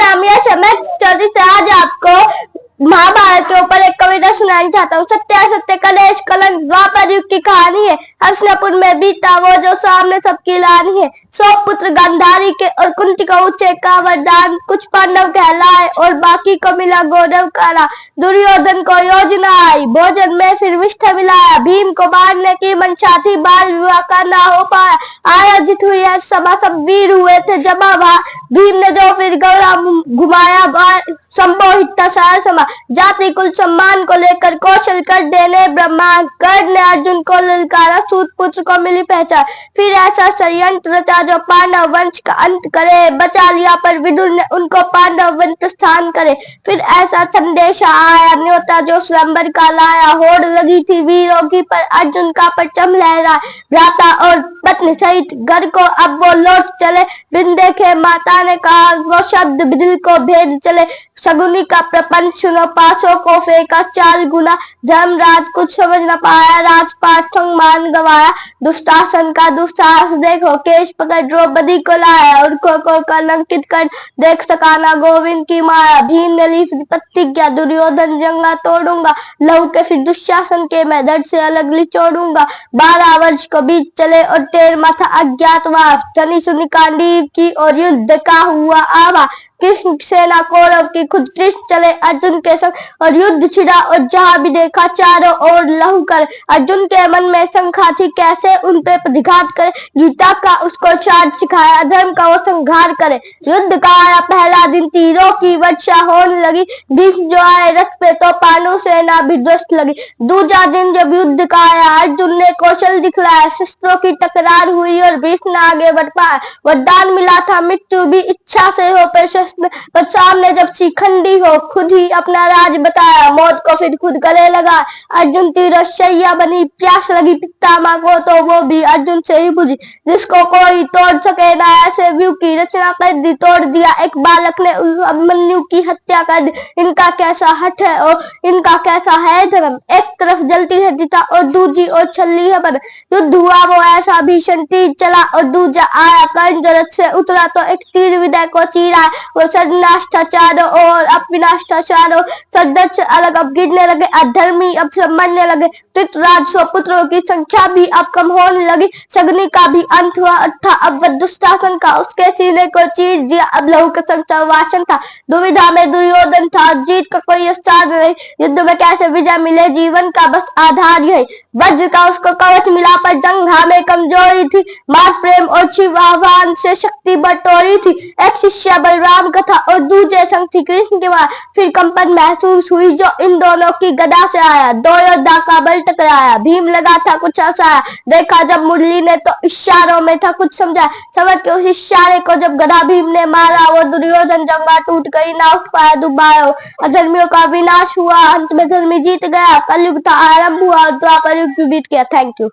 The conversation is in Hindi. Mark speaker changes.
Speaker 1: नाम यश है। मैं चौधरी से आज आपको महाभारत के ऊपर एक कविता सुनाना चाहता हूँ। सत्य असत्य कलेश कलंक द्वापर युग की कहानी है। हस्तिनापुर में बीता वो जो सामने सबकी लानी है। 100 पुत्र गांधारी के और कुंती को ऊंचे का वरदान। कुछ पांडव कहलाए और बाकी को मिला गौरव काला। दुर्योधन को योजना आई, भोजन में फिर मिष्ठा मिलाया। भीम को मारने की मंशा थी, बाल विवाह का ना हो पाया। आयोजित हुई है सभा, सब वीर हुए थे जमा वहां। भीम ने जो फिर गौरा घुमाया, संबोहित सारा समा। जाति कुल सम्मान को लेकर कौशल कर देने ब्रह्मांड। कर्ण ने अर्जुन को ललकारा, सूत पुत्र को मिली पहचान। फिर ऐसा षड्यंत्र रचा जो पांडव वंश का अंत करे। बचा लिया पर विदुर ने उनको, पांडव वन प्रस्थान करे। फिर ऐसा संदेश आया, न्योता जो स्वयंवर का लाया। होड़ लगी थी वीरों की, पर अर्जुन का परचम लहरा। भ्राता और पत्नी सहित घर को अब वो लौट चले। बिन देखे माता ने कहा, वो शब्द दिल को भेद चले। शकुनी का प्रपंच सुनो, पासों को फेंका 4 गुना। धर्मराज कुछ समझ न पाया, राजपाट मान गवाया। दुष्टासन का दुस्साहस देखो, केश पकड़ द्रौपदी को लाया। उनको को कलंकित कर देख सकाना गोविंद की माया। भीम ने ली प्रतिज्ञा, दुर्योधन जंगा तोड़ूंगा। लहू के फिर दुशासन के मैं धड़ से अलग लिचोड़ूंगा। 12 वर्ष को बीत चले और 13वां था अज्ञातवास। धनी सुनी कांडीव की और युद्ध का हुआ आवा। कृष्ण सेना कौरव की खुद कृष्ण चले अर्जुन के संग, और युद्ध छिड़ा और जहां भी देखा चारों ओर लहू कर। अर्जुन के मन में शंका थी, कैसे उन पे प्रतिघात करे। गीता का उसको चार्ज सिखाया, धर्म का वो संहार करे। युद्ध का आया पहला दिन, तीरों की वर्षा होने लगी। भीष्म जो आए रथ पे तो पांडु सेना भी ध्वस्त लगी। दूजा दिन जब युद्ध का आया, अर्जुन ने कौशल दिखलाया। शस्त्रों की टकरार हुई और भीष्म आगे बढ़ पाया। वरदान मिला था, मृत्यु भी इच्छा से हो पर सामने जब शिखंडी हो, खुद ही अपना राज बताया। मौत को फिर खुद गले लगा, अर्जुन तीरशैया बनी। प्यास लगी पितामह को तो वो भी अर्जुन से ही बुझी। जिसको कोई तोड़ सके ना, ऐसे व्यू की रचना कर दी। तोड़ दिया एक बालक ने अभिमन्यु की हत्या कर दी। इनका कैसा हट है और इनका कैसा है धर्म। एक तरफ जलती है चिता और दूजी और छल्ली है बन। युद्ध हुआ वो ऐसा भीषण, तीर चला और दूजा आया। कर्ण जो रथ से उतरा तो एक तीर विदय को चीरा। वो सर्वनाश था चारों ओर, अब विनाश था चारों। सदस्य से अलग अब गिरने लगे, अधर्मी अब सब मरने लगे। धृतराज 100 पुत्रों की संख्या भी अब कम होने लगी। शकुनी का भी अंत हुआ था अब दुष्टासन का, उसके सीने को चीर दिया। अब लहू का संग वासन था। दुविधा में दुर्योधन था, जीत का कोई साध नहीं। युद्ध में कैसे विजय मिले, जीवन का बस आधार यही। वज्र का उसको कवच मिला, पर जंघा में कमजोरी थी। मां प्रेम और शिव आह्वान से शक्ति बटोरी थी। एक शिष्य बलराम का था और दूजे संग थी कृष्ण की मां। फिर कंपन महसूस हुई जो इन दोनों की गदा से आया। 2 योद्धा का बल टकराया, भीम लगा था कुछ आसाया। देखा जब मुरली ने तो इशारों में था कुछ समझा। समझ के उस इशारे को जब गदा भीम ने मारा, वो दुर्योधन जंगा टूट गई, ना उठ पाया दोबारा। अधर्मियों का विनाश हुआ, अंत में धर्मी जीत गया। कलयुग था आरंभ हुआ और द्वापर युग बीत गया। Thank you.